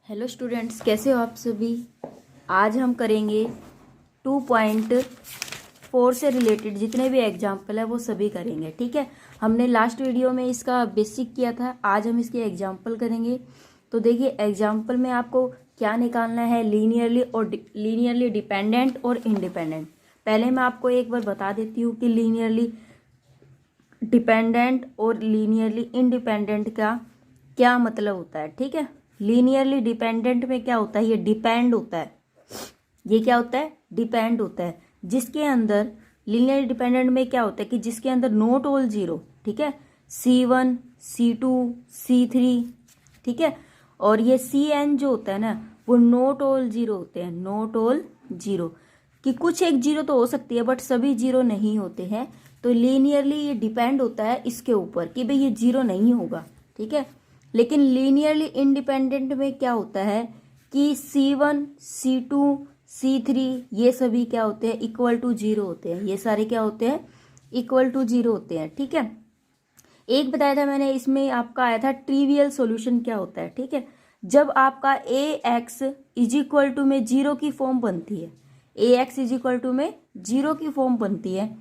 Hello students, कैसे हो आप सभी। आज हम करेंगे 2.4 से रिलेटेड जितने भी एग्जाम्पल है वो सभी करेंगे। ठीक है, हमने लास्ट वीडियो में इसका बेसिक किया था, आज हम इसके एग्जाम्पल करेंगे। तो देखिए, एग्जाम्पल में आपको क्या निकालना है, लीनियरली डिपेंडेंट और इंडिपेंडेंट। पहले मैं आपको एक बार बता देती हूँ कि लीनियरली डिपेंडेंट और लीनियरली इंडिपेंडेंट का क्या मतलब होता है। ठीक है, लीनियरली डिपेंडेंट में क्या होता है, ये डिपेंड होता है। ये क्या होता है, डिपेंड होता है। जिसके अंदर लीनियरली डिपेंडेंट में क्या होता है कि जिसके अंदर नॉट ऑल जीरो, ठीक है, C1 C2 C3, ठीक है, और ये Cn जो होता है ना वो नॉट ऑल जीरो होते हैं। नॉट ऑल जीरो कि कुछ एक जीरो तो हो सकती है बट सभी जीरो नहीं होते हैं। तो लीनियरली ये डिपेंड होता है इसके ऊपर कि भाई ये जीरो नहीं होगा। ठीक है, लेकिन लीनियरली इंडिपेंडेंट में क्या होता है कि C1 C2 C3 ये सभी क्या होते हैं, इक्वल टू जीरो होते हैं। ये सारे क्या होते हैं, इक्वल टू जीरो होते हैं। ठीक है, एक बताया था मैंने, इसमें आपका आया था ट्रिवियल सॉल्यूशन क्या होता है। ठीक है, जब आपका AX इज इक्वल टू में जीरो की फॉर्म बनती है, AX इज इक्वल टू में जीरो की फॉर्म बनती है।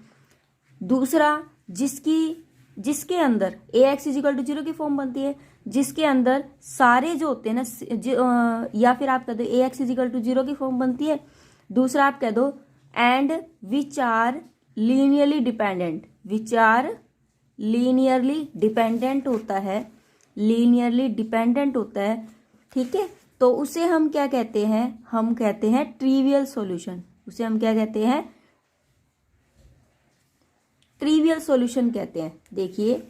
दूसरा, जिसके अंदर AX is equal to zero की फॉर्म बनती है, जिसके अंदर सारे जो होते हैं ना, या फिर आप कह दो AX is equal to zero की फॉर्म बनती है। दूसरा आप कह दो and which are linearly dependent, which are linearly dependent होता है, लीनियरली डिपेंडेंट होता है। ठीक है, तो उसे हम क्या कहते हैं, हम कहते हैं ट्रिवियल सॉल्यूशन। उसे हम क्या कहते हैं, ट्रिवियल सॉल्यूशन कहते हैं। देखिए,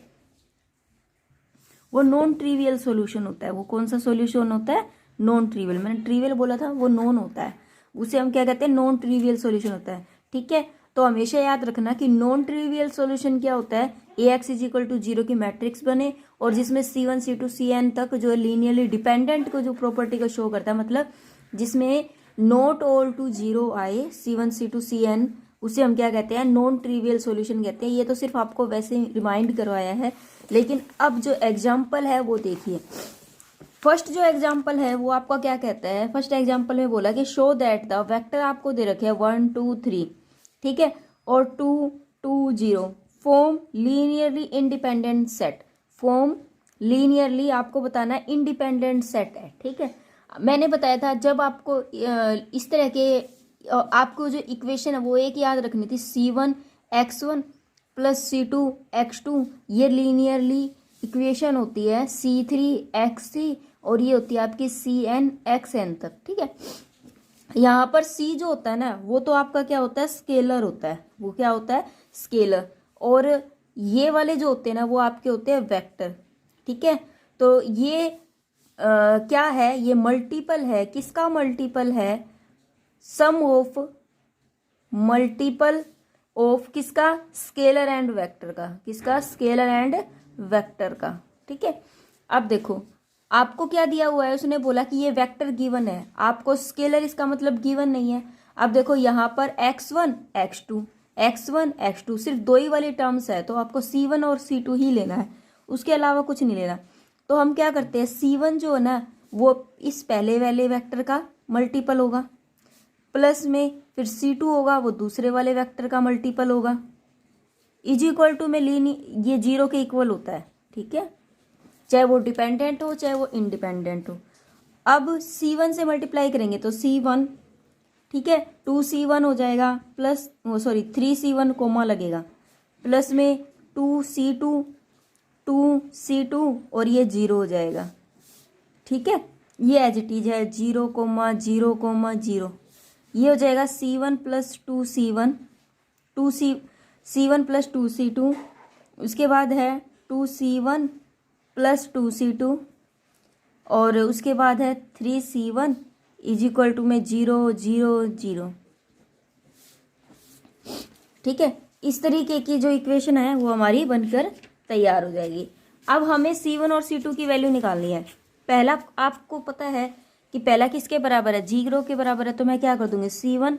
वो नॉन ट्रिवियल सॉल्यूशन होता है। वो कौन सा सॉल्यूशन होता है, नॉन ट्रिवियल। मैंने ट्रिवियल बोला था, वो नॉन होता है, उसे हम क्या कहते हैं, नॉन ट्रिवियल सॉल्यूशन होता है। ठीक है, तो हमेशा याद रखना कि नॉन ट्रिवियल सॉल्यूशन क्या होता है, AX is equal to zero की मैट्रिक्स बने और जिसमें C1 C2 Cn तक जो लीनियरली डिपेंडेंट को जो प्रॉपर्टी को शो करता है, मतलब जिसमें नॉट ऑल टू जीरो आए C1 C2 Cn, उसे हम क्या कहते हैं, नॉन ट्रिवियल सॉल्यूशन कहते हैं। ये तो सिर्फ आपको वैसे रिमाइंड करवाया है, लेकिन अब जो एग्जाम्पल है वो देखिए। फर्स्ट जो एग्जाम्पल है वो आपका क्या कहता है, फर्स्ट एग्जाम्पल में बोला कि शो दैट द वेक्टर आपको दे रखे हैं 1 2 3, ठीक है, और 2 2 0 form linearly independent set. Form linearly आपको बताना है इंडिपेंडेंट सेट है। ठीक है, मैंने बताया था जब आपको इस तरह के आपको जो इक्वेशन है वो एक याद रखनी थी, C1 X1 plus C2 X2, ये लीनियरली इक्वेशन होती है C3 X3 और ये होती है आपकी CN XN तक। ठीक है, यहाँ पर C जो होता है ना वो तो आपका क्या होता है, स्केलर होता है। वो क्या होता है, स्केलर। और ये वाले जो होते हैं ना वो आपके होते हैं वेक्टर। ठीक है, तो ये क्या है, ये मल्टीपल है, किसका मल्टीपल है, सम ऑफ मल्टीपल ऑफ किसका, स्केलर एंड वेक्टर का। किसका, स्केलर एंड वेक्टर का। ठीक है, अब देखो आपको क्या दिया हुआ है, उसने बोला कि ये वेक्टर गिवन है, आपको स्केलर इसका मतलब गिवन नहीं है। अब देखो यहाँ पर x1 x2 x1 x2 सिर्फ दो ही वाली टर्म्स है, तो आपको C1 और C2 ही लेना है, उसके अलावा कुछ नहीं लेना। तो हम क्या करते हैं, C1 जो है ना वो इस पहले वाले वेक्टर का मल्टीपल होगा, प्लस में फिर C2 होगा वो दूसरे वाले वेक्टर का मल्टीपल होगा, इज इक्वल टू में ये जीरो के इक्वल होता है। ठीक है, चाहे वो डिपेंडेंट हो चाहे वो इंडिपेंडेंट हो। अब C1 से मल्टीप्लाई करेंगे तो C1, ठीक है, 2C1 हो जाएगा, प्लस 3C1 कोमा लगेगा, प्लस में 2C2 2C2 और ये जीरो हो जाएगा। ठीक है, ये एज इट इज है, 0,0,0, ये हो जाएगा C1 plus 2C1 C1 plus 2C2, उसके बाद है 2C1 प्लस 2C2 और उसके बाद है 3C1 इज इक्वल टू में 0,0,0। ठीक है, इस तरीके की जो इक्वेशन है वो हमारी बनकर तैयार हो जाएगी। अब हमें C1 और C2 की वैल्यू निकालनी है। पहला आपको पता है कि पहला किसके बराबर है, जीरो के बराबर है, तो मैं क्या कर दूंगी, C1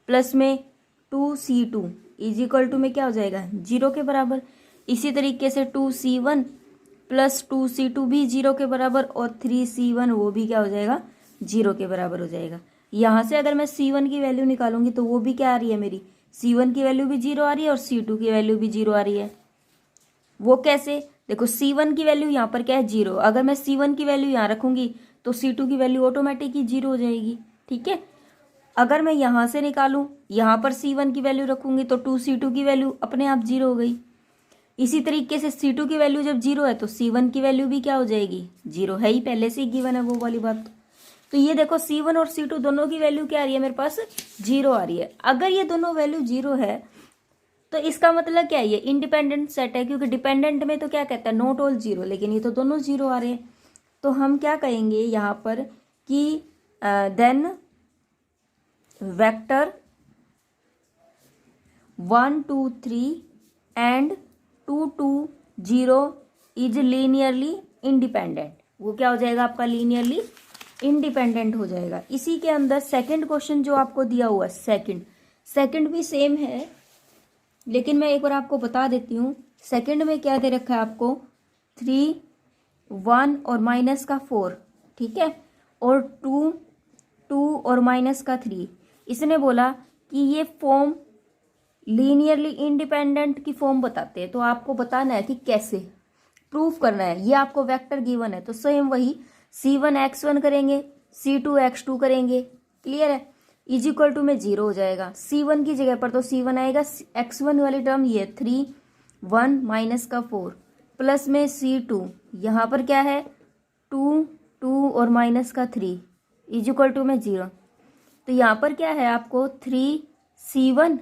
प्लस में 2C2 इज इक्वल टू में क्या हो जाएगा, जीरो के बराबर। इसी तरीके से 2C1 प्लस 2C2 भी 0 के बराबर और 3C1 वो भी क्या हो जाएगा 0 के बराबर हो जाएगा। यहाँ से अगर मैं C1 की वैल्यू निकालूंगी तो वो भी क्या आ रही है मेरी, C1 की वैल्यू भी 0 आ रही है और C2 की वैल्यू भी 0 आ रही है। वो कैसे, देखो C1 की वैल्यू यहाँ पर क्या है 0, अगर मैं C1 की वैल्यू यहाँ रखूंगी तो C2 की वैल्यू ऑटोमेटिक ही 0 हो जाएगी। ठीक है, अगर मैं यहाँ से निकालूं, यहाँ पर C1 की वैल्यू रखूंगी तो 2C2 की वैल्यू अपने आप 0 हो गई। इसी तरीके से C2 की वैल्यू जब 0 है तो C1 की वैल्यू भी क्या हो जाएगी 0, है ही पहले से ही गिवन है वो वाली बात। तो ये देखो C1 और C2 दोनों की वैल्यू क्या आ रही है मेरे पास 0 आ रही है। अगर ये दोनों वैल्यू 0 है तो इसका मतलब क्या है, ये इंडिपेंडेंट सेट है, क्योंकि डिपेंडेंट में तो क्या कहता है नॉट ऑल 0, लेकिन ये तो दोनों 0 आ रहे हैं। तो हम क्या कहेंगे यहाँ पर कि then vector 1 2 3 and 2 2 0 is linearly independent. वो क्या हो जाएगा आपका लीनियरली इंडिपेंडेंट हो जाएगा। इसी के अंदर सेकंड क्वेश्चन जो आपको दिया हुआ है, सेकंड भी सेम है, लेकिन मैं एक बार आपको बता देती हूँ। सेकंड में क्या दे रखा है आपको 3 1 और माइनस का 4, ठीक है, और 2 2 और माइनस का 3। इसने बोला कि ये फॉर्म लीनियरली इंडिपेंडेंट की फॉर्म बताते हैं, तो आपको बताना है कि कैसे प्रूफ करना है। ये आपको वेक्टर गिवन है तो सेम वही C1 x1 करेंगे, C2 x2 करेंगे, क्लियर है, इज इक्वल टू में 0 हो जाएगा। C1 की जगह पर तो C1 आएगा, x1 वाली टर्म ये 3 1 माइनस का 4 प्लस में C2, यहाँ पर क्या है 2 2 और माइनस का 3 इज इक्वल टू में 0। तो यहाँ पर क्या है आपको 3C1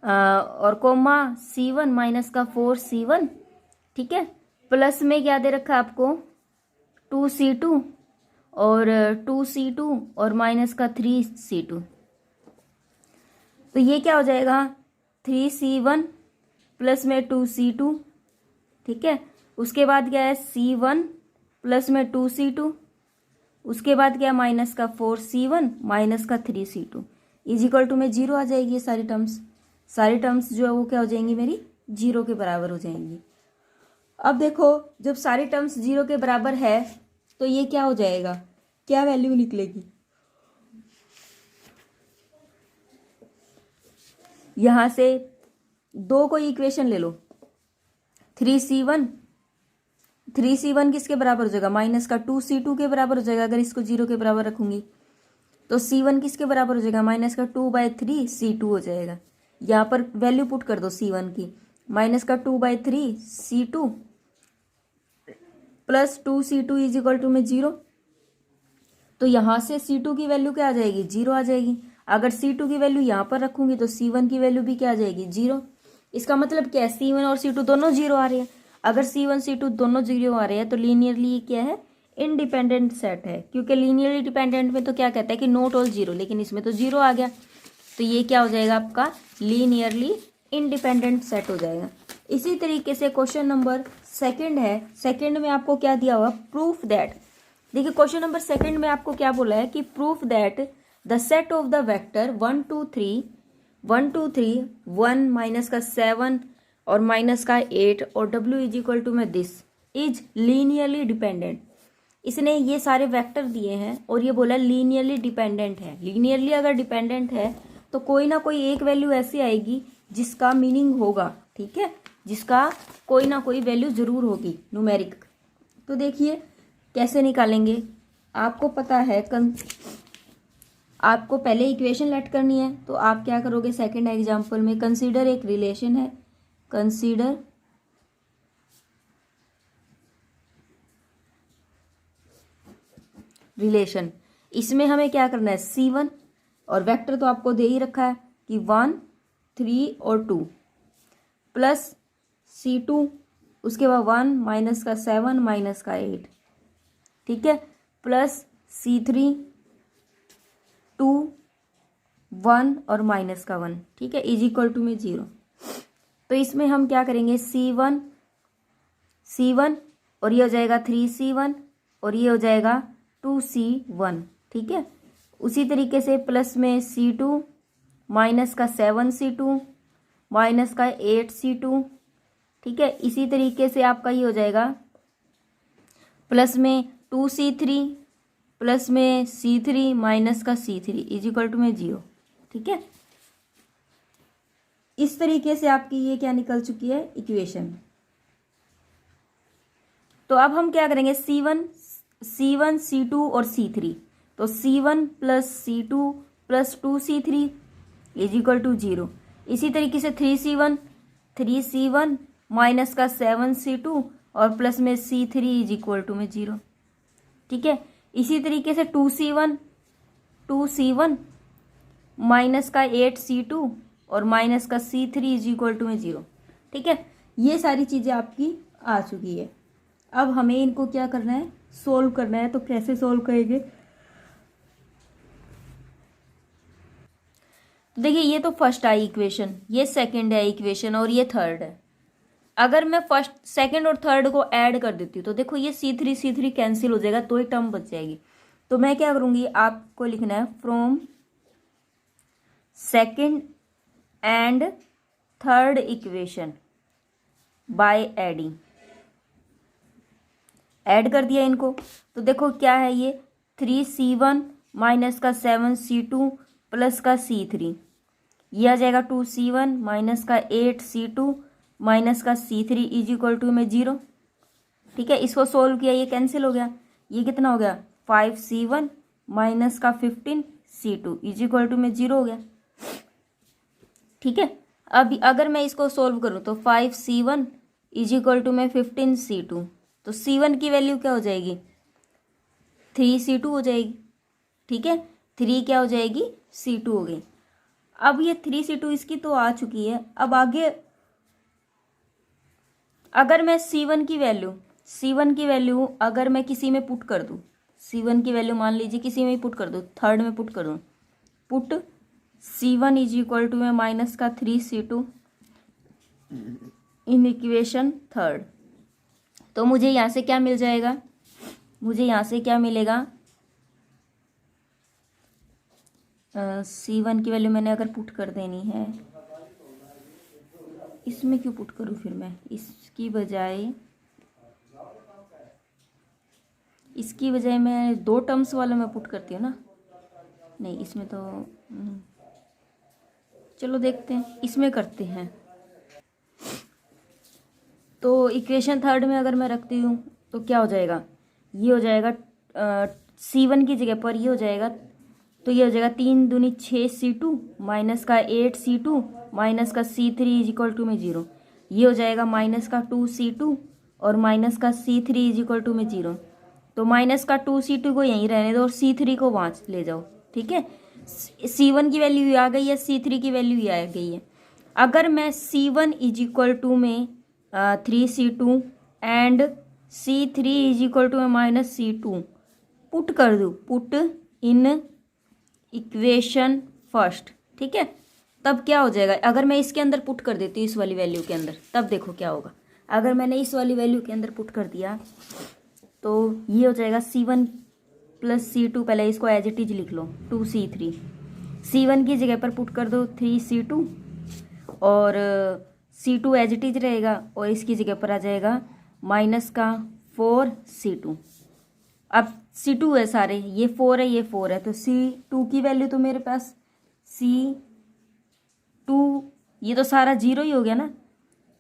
और कोमा C1 माइनस का 4C1, ठीक है, प्लस में क्या दे रखा है आपको 2C2 और 2C2 और माइनस का 3C2। तो ये क्या हो जाएगा 3C1 प्लस में 2C2, ठीक है, उसके बाद क्या है C1 प्लस में 2C2, उसके बाद क्या माइनस का 4C1 माइनस का 3C2 इज इक्वल टू में 0 आ जाएगी। सारी टर्म्स जो है वो क्या हो जाएंगी मेरी 0 के बराबर हो जाएंगी। अब देखो जब सारी टर्म्स 0 के बराबर है तो ये क्या हो जाएगा, क्या वैल्यू निकलेगी, यहां से दो कोई इक्वेशन ले लो। 3C1 किसके बराबर हो जाएगा माइनस का 2C2 के बराबर हो जाएगा। अगर इसको 0 के बराबर रखूंगी तो C1 किसके बराबर हो जाएगा माइनस का 2/3 C2 हो जाएगा। यहाँ पर वैल्यू पुट कर दो C1 की, माइनस का 2/3 C2 plus 2C2 is equal to में 0। तो यहाँ से C2 की वैल्यू क्या आ जाएगी 0 आ जाएगी। अगर C2 की वैल्यू यहाँ पर रखूंगी तो C1 की वैल्यू भी क्या आ जाएगी 0। इसका मतलब क्या है C1 और C2 दोनों 0 आ रहे हैं। अगर C1 C2 दोनों 0 आ रहे हैं तो लीनियरली ये क्या है इंडिपेंडेंट सेट है, क्योंकि लीनियरली डिपेंडेंट में तो क्या कहता है कि नॉट ऑल 0, लेकिन इसमें तो 0 आ गया। तो ये क्या हो जाएगा आपका लीनियरली इंडिपेंडेंट सेट हो जाएगा। इसी तरीके से क्वेश्चन नंबर सेकंड है। सेकंड में आपको क्या दिया हुआ प्रूफ दैट, देखिए क्वेश्चन नंबर सेकंड में आपको क्या बोला है कि proof that the set of the vector 1 2 3 1 minus का 7 और माइनस का 8 और W इज इक्वल टू में दिस इज लीनियरली डिपेंडेंट। इसने ये सारे वेक्टर दिए हैं और ये बोला लीनियरली डिपेंडेंट है। लीनियरली अगर डिपेंडेंट है तो कोई ना कोई एक वैल्यू ऐसी आएगी जिसका मीनिंग होगा, ठीक है, जिसका कोई ना कोई वैल्यू जरूर होगी न्यूमेरिक। तो देखिए कैसे निकालेंगे, आपको पता है आपको पहले इक्वेशन लेट करनी है। तो आप क्या करोगे सेकंड एग्जांपल में, कंसीडर एक रिलेशन है, कंसीडर रिलेशन। इसमें हमें क्या करना है C1 और वेक्टर तो आपको दे ही रखा है कि 1 3 और 2 प्लस C2, उसके बाद 1 माइनस का 7 माइनस का 8, ठीक है, प्लस C3 2 1 और माइनस का 1, ठीक है, इज इक्वल टू में 0। तो इसमें हम क्या करेंगे C1 और ये हो जाएगा 3C1 और ये हो जाएगा 2C1, ठीक है। उसी तरीके से प्लस में C2 माइनस का 7C2 माइनस का 8C2, ठीक है। इसी तरीके से आपका ये हो जाएगा प्लस में 2c3 प्लस में c3 माइनस का c3 इज इक्वल टू में 0। ठीक है, इस तरीके से आपकी ये क्या निकल चुकी है इक्वेशन। तो अब हम क्या करेंगे, C1 C2 और C3, तो C1 plus C2 plus 2C3 is equal to 0। इसी तरीके से 3C1 माइनस का 7C2 और प्लस में C3 इज इक्वल टू में 0। ठीक है, इसी तरीके से 2C1 माइनस का 8C2 और माइनस का C3 इज इक्वल टू में 0। ठीक है, ये सारी चीज़ें आपकी आ चुकी है। अब हमें इनको क्या करना है, सोल्व करना है। तो कैसे सोल्व करेंगे, तो देखिए ये तो फर्स्ट आई इक्वेशन, ये सेकंड है इक्वेशन और ये थर्ड है। अगर मैं फर्स्ट सेकंड और थर्ड को ऐड कर देती हूँ तो देखो ये C3 कैंसिल हो जाएगा, तो ही टर्म बच जाएगी। तो मैं क्या करूँगी, आपको लिखना है from second and third equation by adding. Add कर दिया इनको, तो देखो क्या है ये 3C1 माइनस का 7C2 प्लस का C3, ये आ जाएगा 2C1 माइनस का 8C2 माइनस का C3 इज इक्वल टू में 0। ठीक है, इसको सोल्व किया, ये कैंसिल हो गया, ये कितना हो गया 5C1 माइनस का 15C2 इज इक्वल टू में 0 हो गया। ठीक है, अब अगर मैं इसको सोल्व करूं तो 5C1 इज इक्वल टू में 15C2, तो C1 की वैल्यू क्या हो जाएगी 3C2 हो जाएगी। ठीक है, 3 क्या हो जाएगी C2 हो गई। अब ये 3C2 इसकी तो आ चुकी है। अब आगे अगर मैं C1 की वैल्यू अगर मैं किसी में पुट कर दूं, C1 की वैल्यू मान लीजिए किसी में पुट कर दूं, थर्ड में पुट कर दूं, put C1 is equal to में माइनस का 3C2 इन इक्वेशन थर्ड, तो मुझे यहाँ से क्या मिल जाएगा, मुझे यहाँ से क्या मिलेगा, C1 की वैल्यू मैंने अगर पुट कर देनी है, इसमें क्यों पुट करूँ फिर मैं, इसकी बजाय मैं दो टर्म्स वाला मैं पुट करती हूँ ना, नहीं इसमें तो चलो देखते हैं, इसमें करते हैं। तो इक्वेशन थर्ड में अगर मैं रखती हूँ तो क्या हो जाएगा, ये हो जाएगा C1 की जगह पर ये हो जाएगा, तो ये हो जाएगा 3 दूनी 6C2 माइनस का 8C2 माइनस का C3 इज इक्वल टू में 0। ये हो जाएगा माइनस का 2C2 और माइनस का C3 इज इक्वल टू में 0। तो माइनस का 2C2 को यहीं रहने दो और C3 को वहाँ ले जाओ। ठीक है, C1 की वैल्यू आ गई है, C3 की वैल्यू आ गई है। अगर मैं C1 इज इक्वल टू में 3C2 and C3 is equal to में माइनस C2 पुट कर दूँ, पुट इन इक्वेशन फर्स्ट। ठीक है, तब क्या हो जाएगा, अगर मैं इसके अंदर पुट कर देती हूँ इस वाली वैल्यू के अंदर, तब देखो क्या होगा। अगर मैंने इस वाली वैल्यू के अंदर पुट कर दिया तो ये हो जाएगा C1 प्लस C2, पहले इसको एज इट इज लिख लो 2C3, C1 की जगह पर पुट कर दो 3C2 और C2 एज इट इज रहेगा और इसकी जगह पर आ जाएगा माइनस का 4C2। अब C2 है सारे, ये 4 है ये 4 है, तो C2 की वैल्यू तो मेरे पास C2 ये तो सारा 0 ही हो गया ना।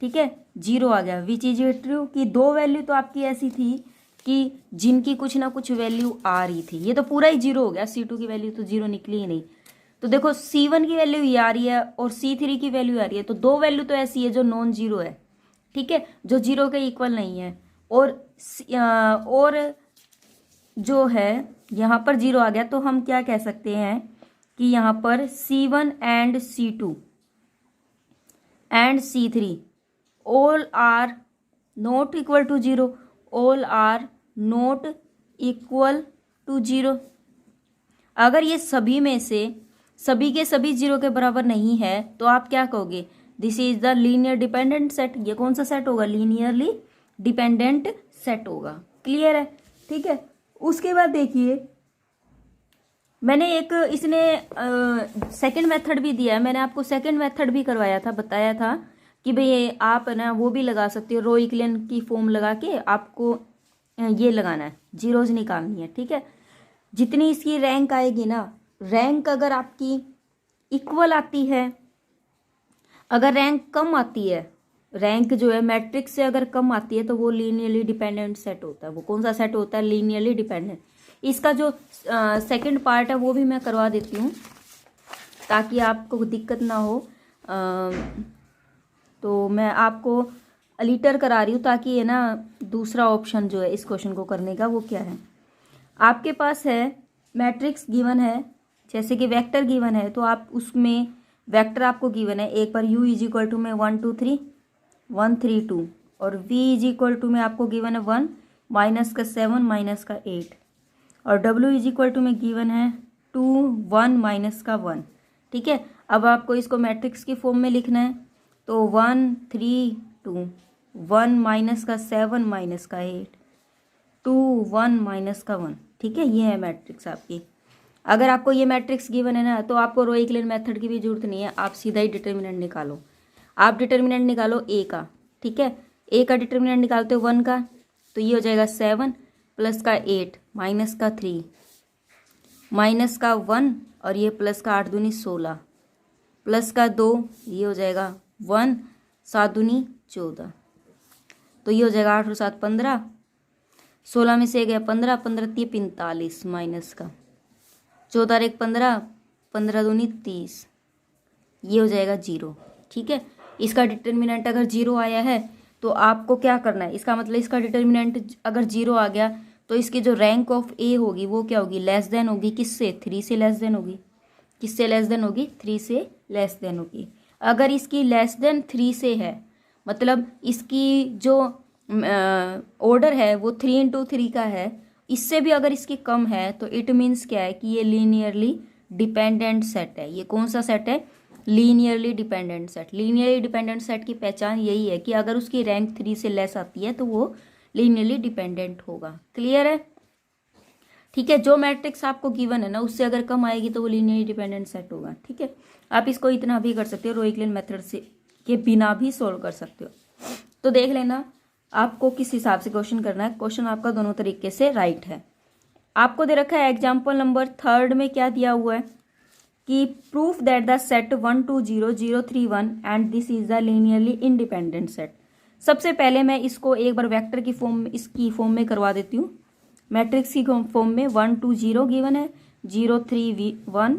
ठीक है, 0 आ गया, विच इज ट्रू कि दो वैल्यू तो आपकी ऐसी थी कि जिनकी कुछ ना कुछ वैल्यू आ रही थी, ये तो पूरा ही 0 हो गया, C2 की वैल्यू तो 0 निकली ही नहीं। तो देखो C1 की वैल्यू ये आ रही है और C3 की वैल्यू आ रही है, तो दो वैल्यू तो ऐसी है जो नॉन जीरो है। ठीक है, जो 0 के इक्वल नहीं है, और जो है यहाँ पर 0 आ गया, तो हम क्या कह सकते हैं कि यहाँ पर C1 and C2 and C3 all are not equal to 0, all are not equal to 0। अगर ये सभी में से सभी के सभी 0 के बराबर नहीं है तो आप क्या कहोगे, this is the linear dependent set. ये कौन सा सेट होगा, लीनियरली डिपेंडेंट सेट होगा। क्लियर है। ठीक है, उसके बाद देखिए मैंने एक इसने सेकंड मेथड भी दिया है, मैंने आपको सेकंड मेथड भी करवाया था, बताया था कि भाई आप ना वो भी लगा सकते हो, रो इक्वेशन की फॉर्म लगा के आपको ये लगाना है, जीरोज निकालनी है, ठीक है। जितनी इसकी रैंक आएगी ना, रैंक अगर आपकी इक्वल आती है, अगर रैंक कम आती है, रैंक जो है मैट्रिक्स से अगर कम आती है तो वो लीनियरली डिपेंडेंट सेट होता है। वो कौन सा सेट होता है? Linearly dependent. इसका जो सेकंड पार्ट है वो भी मैं करवा देती हूँ ताकि आपको दिक्कत ना हो। तो मैं आपको अलीटर करा रही हूँ ताकि ये ना दूसरा ऑप्शन जो है इस क्वेश्चन को करने का वो क्या है। आपके पास है मैट्रिक्स गिवन है, जैसे कि वेक्टर गिवन है, तो आप उसमें वेक्टर आपको गिवन है, एक बार u इज इक्वल टू में 1 2 3 1 3 2, और v इज इक्वल टू में आपको गिवन है 1 माइनस का 7 माइनस का 8, और w इज इक्वल टू में गिवन है 2 1 माइनस का 1, ठीक है। अब आपको इसको मैट्रिक्स की फॉर्म में लिखना है, तो 1 3 2 1 माइनस का 7 माइनस का 8 2 1 माइनस का 1, ठीक है। ये है मैट्रिक्स आपकी। अगर आपको ये मैट्रिक्स गिवन है ना, तो आपको रो इक्विवेलेंट मेथड की भी जरूरत नहीं है, आप सीधा ही डिटर्मिनेंट निकालो। आप डिटर्मिनेंट निकालो ए का, ठीक है। ए का डिटर्मिनेंट निकालते हो 1 का, तो ये हो जाएगा 7 प्लस का 8 माइनस का 3 माइनस का 1, और ये प्लस का 8 दूनी 16 प्लस का 2, ये हो जाएगा 1 7 दूनी 14, तो ये हो जाएगा 8 और 7 15, 16 में से गया 15 15 3 45 माइनस का 14 1 15 15 दूनी 30, ये हो जाएगा 0, ठीक है। इसका डिटर्मिनेंट अगर 0 आया है तो आपको क्या करना है, इसका मतलब इसका डिटर्मिनेंट अगर 0 आ गया तो इसकी जो रैंक ऑफ ए होगी वो क्या होगी? लेस देन होगी, किससे? 3 से लेस देन होगी। किससे लेस देन होगी? 3 से लेस देन होगी। अगर इसकी लेस देन 3 से है, मतलब इसकी जो ऑर्डर है वो 3 इंटू 3 का है, इससे भी अगर इसकी कम है तो इट मीन्स क्या है कि ये लीनियरली डिपेंडेंट सेट है। ये कौन सा सेट है? Linearly dependent set. Linearly dependent set की पहचान यही है कि अगर उसकी रैंक 3 से लेस आती है तो वो लीनियरली डिपेंडेंट होगा। क्लियर है? ठीक है। जो मैट्रिक्स आपको गिवन है ना, उससे अगर कम आएगी तो वो लीनियरली डिपेंडेंट सेट होगा, ठीक है। आप इसको इतना भी कर सकते हो, रो इक्विवेलेंट मेथड से के बिना भी सोल्व कर सकते हो। तो देख लेना आपको किस हिसाब से क्वेश्चन करना है। क्वेश्चन आपका दोनों तरीके से राइट है। आपको दे रखा है एग्जाम्पल नंबर 3 में क्या दिया हुआ है कि proof that the set 1 2 0 0 3 1 and this is the linearly independent set. सबसे पहले मैं इसको एक बार वेक्टर की फॉर्म, इसकी फॉर्म में करवा देती हूँ। मैट्रिक्स की फॉर्म में 1 2 0 गिवन है, 0 3 1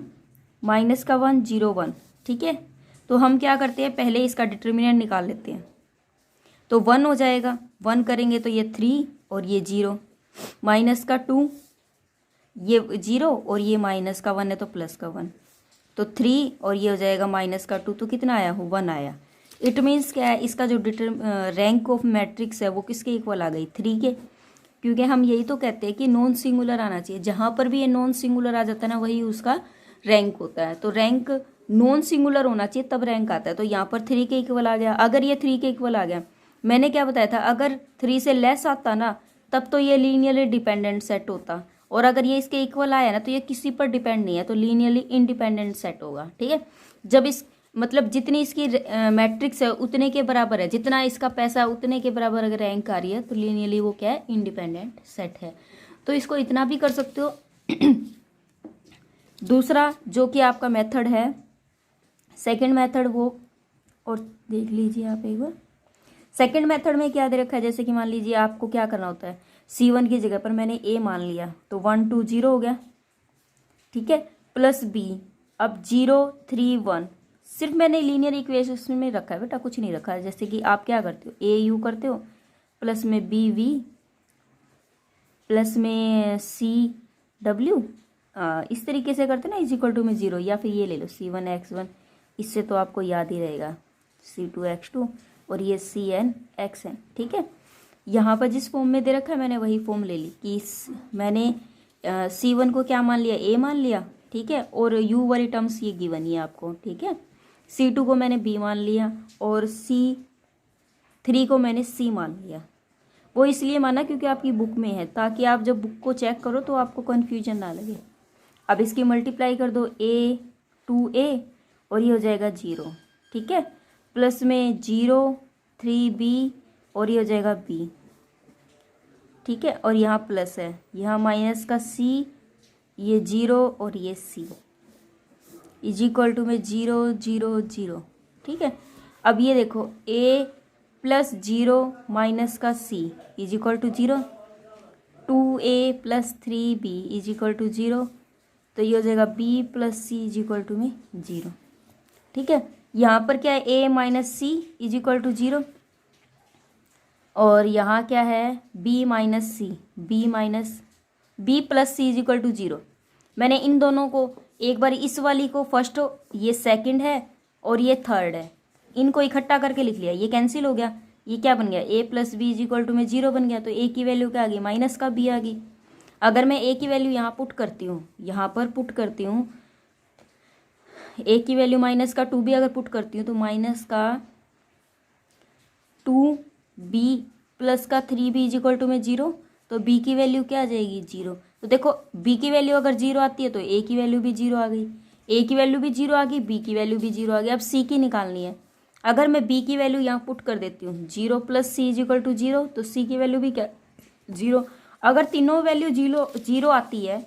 माइनस का 1 0 1, ठीक है। तो हम क्या करते हैं, पहले इसका डिटर्मिनेंट निकाल लेते हैं। तो 1 हो जाएगा, 1 करेंगे तो ये 3 और ये 0, माइनस का 2, ये 0 और ये माइनस का 1 है तो प्लस का 1, तो 3 और ये हो जाएगा माइनस का 2, तो कितना आया हो? 1 आया। इट मीन्स क्या है, इसका जो रैंक ऑफ मैट्रिक्स है वो किसके इक्वल आ गई? 3 के। क्योंकि हम यही तो कहते हैं कि नॉन सिंगुलर आना चाहिए। जहाँ पर भी ये नॉन सिंगुलर आ जाता है ना, वही उसका रैंक होता है। तो रैंक नॉन सिंगुलर होना चाहिए तब रैंक आता है। तो यहाँ पर 3 के इक्वल आ गया। अगर ये 3 के इक्वल आ गया, मैंने क्या बताया था, अगर 3 से लेस आता ना तब तो ये लीनियरली डिपेंडेंट सेट होता, और अगर ये इसके इक्वल आया ना तो ये किसी पर डिपेंड नहीं है, तो लीनियरली इंडिपेंडेंट सेट होगा, ठीक है। जब इस मतलब जितनी इसकी मैट्रिक्स है उतने के बराबर है, जितना इसका पैसा उतने के बराबर अगर रैंक आ रही है तो लीनियरली वो क्या है? इंडिपेंडेंट सेट है। तो इसको इतना भी कर सकते हो। दूसरा जो कि आपका मेथड है, सेकंड मेथड, वो और देख लीजिए आप एक बार। सेकंड मेथड में क्या दे रखा है, जैसे कि मान लीजिए आपको क्या करना होता है, C1 की जगह पर मैंने A मान लिया तो 1 2 0 हो गया, ठीक है, प्लस B। अब 0 3 1 सिर्फ मैंने लीनियर इक्वेशन में रखा है बेटा, कुछ नहीं रखा है। जैसे कि आप क्या करते हो, AU करते हो, प्लस में BV, प्लस में CW, इस तरीके से करते ना, इज इक्वल टू में 0, या फिर ये ले लो C1 X1, इससे तो आपको याद ही रहेगा C2 X2, और ये CN XN, ठीक है। यहाँ पर जिस फॉर्म में दे रखा है मैंने वही फॉर्म ले ली कि मैंने C1 को क्या मान लिया? A मान लिया, ठीक है, और U वाली टर्म्स ये गिवन ही है आपको, ठीक है। C2 को मैंने B मान लिया और C3 को मैंने C मान लिया। वो इसलिए माना क्योंकि आपकी बुक में है, ताकि आप जब बुक को चेक करो तो आपको कन्फ्यूजन ना लगे। अब इसकी मल्टीप्लाई कर दो, A 2A और ये हो जाएगा 0, ठीक है, प्लस में 0 3B और ये हो जाएगा B। ठीक है, और यहाँ प्लस है, यहाँ माइनस का c, ये 0 और ये c इज इक्वल टू में 0 0 0। ठीक है, अब ये देखो a प्लस 0 माइनस का c is equal to 0, 2a plus 3b is equal to 0, तो ये हो जाएगा b plus c is equal to में 0। ठीक है, यहाँ पर क्या है, a minus c is equal to 0, और यहाँ क्या है, b minus c, b plus c is equal to 0। मैंने इन दोनों को एक बार, इस वाली को फर्स्ट, ये सेकंड है और ये थर्ड है, इनको इकट्ठा करके लिख लिया, ये कैंसिल हो गया, ये क्या बन गया, a plus B is equal to में 0 बन गया, तो a की वैल्यू क्या आ गई, माइनस का b आ गई। अगर मैं a की वैल्यू यहाँ पुट करती हूँ, यहाँ पर पुट करती हूँ, a की वैल्यू माइनस का 2b अगर पुट करती हूँ, तो माइनस का 2b प्लस का 3b इज इक्वल टू में 0, तो b की वैल्यू क्या आ जाएगी, 0। तो देखो b की वैल्यू अगर 0 आती है तो a की वैल्यू भी 0 आ गई, a की वैल्यू भी 0 आ गई, b की वैल्यू भी 0 आ गई। अब c की निकालनी है, अगर मैं b की वैल्यू यहाँ पुट कर देती हूँ, 0 plus c is equal to 0, तो c की वैल्यू भी क्या, 0। अगर तीनों वैल्यू 0 आती है,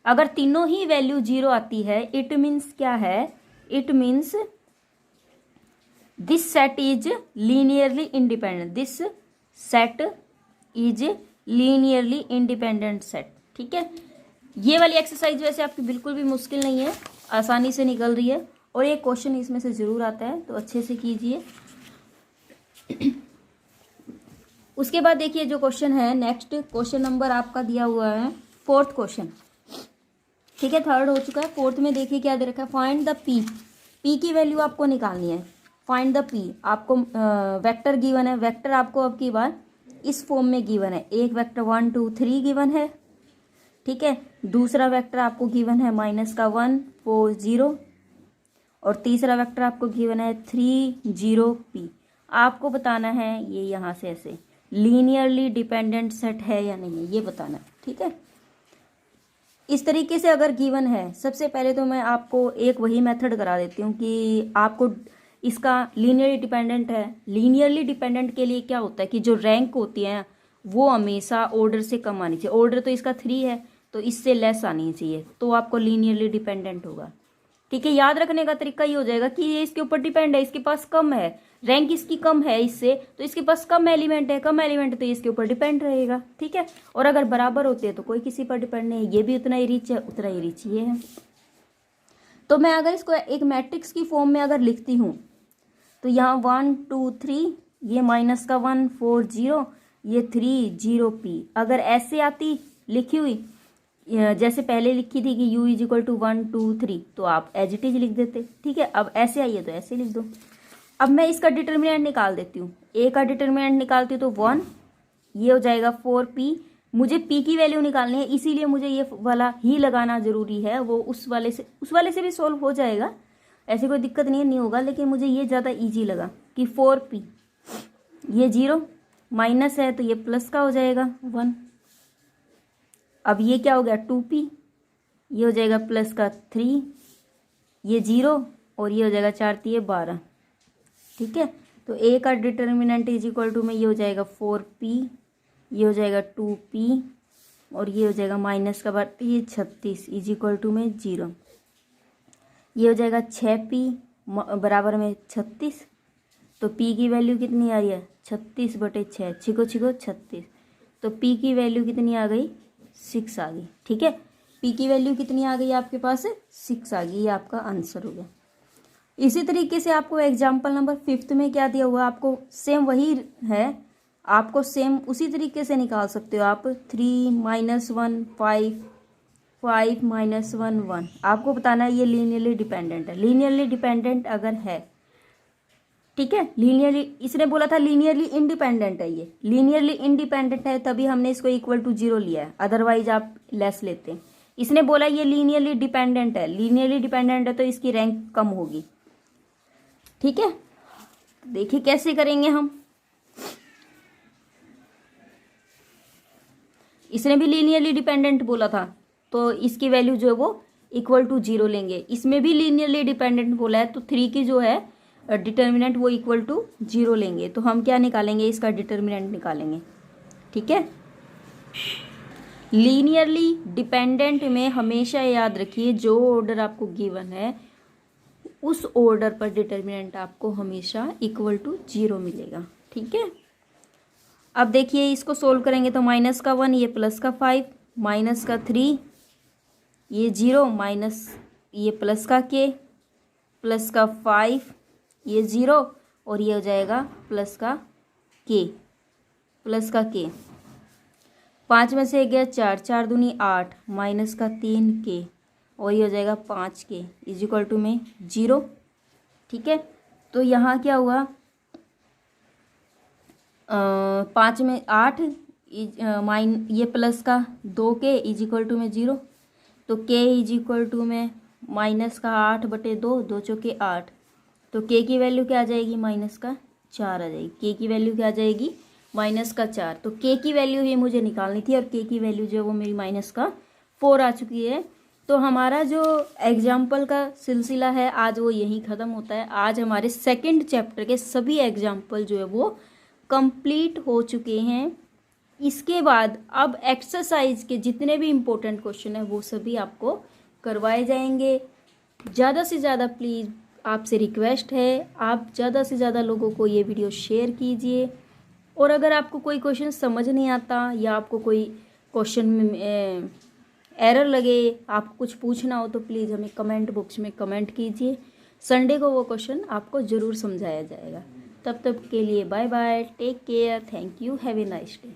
अगर तीनों ही वैल्यू 0 आती है, इट मीन्स क्या है, it means this set is linearly independent, this set is linearly independent set. ठीक है, ये वाली एक्सरसाइज वैसे आपकी बिल्कुल भी मुश्किल नहीं है, आसानी से निकल रही है, और एक क्वेश्चन इसमें से जरूर आता है, तो अच्छे से कीजिए। उसके बाद देखिए जो क्वेश्चन है, नेक्स्ट क्वेश्चन नंबर आपका दिया हुआ है 4th क्वेश्चन। ठीक है, 3rd हो चुका है, 4th में देखिए क्या दे रखा है, फाइंड द p की वैल्यू आपको निकालनी है। फाइंड द p, आपको वेक्टर गिवन है, वेक्टर आपको अब की बार इस फॉर्म में गिवन है, एक वेक्टर 1 2 3 गिवन है। ठीक है, दूसरा वेक्टर आपको गिवन है माइनस का 1 4 0, और तीसरा वेक्टर आपको गिवन है 3 0 p। आपको बताना है ये यहाँ से ऐसे लीनियरली डिपेंडेंट सेट है या नहीं है, ये बताना है। ठीक है, इस तरीके से अगर गिवन है, सबसे पहले तो मैं आपको एक वही मेथड करा देती हूँ कि आपको इसका लीनियरली डिपेंडेंट है। लीनियरली डिपेंडेंट के लिए क्या होता है कि जो रैंक होती है वो हमेशा ऑर्डर से कम आनी चाहिए। ऑर्डर तो इसका 3 है, तो इससे लेस आनी चाहिए, तो आपको लीनियरली डिपेंडेंट होगा। ठीक है, याद रखने का तरीका ये हो जाएगा कि ये इसके ऊपर डिपेंड है, इसके पास कम है, रैंक इसकी कम है इससे, तो इसके पास कम एलिमेंट है, कम एलिमेंट तो इसके ऊपर डिपेंड रहेगा। ठीक है, और अगर बराबर होते हैं तो कोई किसी पर डिपेंड नहीं है, ये भी उतना ही रिच है, उतना ही रिच ये है। तो मैं अगर इसको एक मैट्रिक्स की फॉर्म में अगर लिखती हूँ, तो यहाँ 1 2 3, ये माइनस का 1 4 0, ये 3 0 p। अगर ऐसे आती लिखी हुई, जैसे पहले लिखी थी कि u इज इक्वल टू 1 2 3, तो आप एज इट इज लिख देते। ठीक है, अब ऐसे आई है तो ऐसे लिख दो। अब मैं इसका डिटर्मिनेंट निकाल देती हूँ, a का डिटर्मिनेंट निकालती हूँ तो 1, ये हो जाएगा 4p। मुझे p की वैल्यू निकालनी है, इसीलिए मुझे ये वाला ही लगाना जरूरी है, वो उस वाले से भी सोल्व हो जाएगा, ऐसी कोई दिक्कत नहीं होगा, लेकिन मुझे ये ज़्यादा इजी लगा कि 4p, ये 0 माइनस है तो ये प्लस का हो जाएगा 1। अब ये क्या हो गया 2p, ये हो जाएगा प्लस का 3, ये 0 और ये हो जाएगा 4 3 12। ठीक है, तो a का डिटर्मिनेंट इज इक्वल टू में ये हो जाएगा 4p, ये हो जाएगा 2p, और ये हो जाएगा माइनस का बार ये 36 इज इक्वल टू में 0, ये हो जाएगा 6p बराबर में 36। तो p की वैल्यू कितनी आ रही है 36/6, छिको 36, तो p की वैल्यू कितनी आ गई 6 आ गई। ठीक है, p की वैल्यू कितनी आ गई आपके पास 6 आ गई, ये आपका आंसर हो गया। इसी तरीके से आपको एग्जाम्पल नंबर 5th में क्या दिया हुआ, आपको सेम वही है, आपको सेम उसी तरीके से निकाल सकते हो आप। 3 -1 5 5 -1 1। आपको बताना है ये लीनियरली डिपेंडेंट है, लीनियरली डिपेंडेंट अगर है। ठीक है, लीनियरली, इसने बोला था लीनियरली इंडिपेंडेंट है, ये लीनियरली इंडिपेंडेंट है तभी हमने इसको इक्वल टू 0 लिया है, अदरवाइज आप लेस लेते हैं। इसने बोला ये लीनियरली डिपेंडेंट है, लीनियरली डिपेंडेंट है तो इसकी रैंक कम होगी। ठीक है, देखिए कैसे करेंगे हम। इसने भी लीनियरली डिपेंडेंट बोला था, तो इसकी वैल्यू जो है वो इक्वल टू 0 लेंगे। इसमें भी लीनियरली डिपेंडेंट बोला है, तो 3 की जो है डिटर्मिनेंट वो इक्वल टू 0 लेंगे। तो हम क्या निकालेंगे, इसका डिटर्मिनेंट निकालेंगे। ठीक है, लीनियरली डिपेंडेंट में हमेशा याद रखिए जो ऑर्डर आपको गिवन है उस ऑर्डर पर डिटर्मिनेंट आपको हमेशा इक्वल टू 0 मिलेगा। ठीक है, अब देखिए इसको सोल्व करेंगे तो -1 ये +5 -3 ये 0 माइनस ये +k +5 ये 0 और ये हो जाएगा +k 5 में से गया 4 4 दूनी 8 -3k और ये हो जाएगा 5k इज इक्वल टू में 0। ठीक है, तो यहाँ क्या हुआ 5 में 8 ये +2k इज इक्वल टू में 0, तो k इज इक्वल टू में -8/2 2 चौके 8, तो k की वैल्यू क्या आ जाएगी -4 आ जाएगी। k की वैल्यू क्या आ जाएगी -4, तो k की वैल्यू ही मुझे निकालनी थी और k की वैल्यू जो है वो मेरी -4 आ चुकी है। तो हमारा जो एग्जाम्पल का सिलसिला है आज वो यहीं ख़त्म होता है। आज हमारे सेकंड चैप्टर के सभी एग्जाम्पल जो है वो कंप्लीट हो चुके हैं। इसके बाद अब एक्सरसाइज के जितने भी इम्पोर्टेंट क्वेश्चन है वो सभी आपको करवाए जाएंगे। ज़्यादा से ज़्यादा प्लीज़ आपसे रिक्वेस्ट है आप ज़्यादा से ज़्यादा लोगों को ये वीडियो शेयर कीजिए। और अगर आपको कोई क्वेश्चन समझ नहीं आता या आपको कोई क्वेश्चन में एरर लगे, आपको कुछ पूछना हो तो प्लीज़ हमें कमेंट बॉक्स में कमेंट कीजिए। संडे को वो क्वेश्चन आपको ज़रूर समझाया जाएगा। तब तक के लिए bye bye, take care, thank you, have a nice day.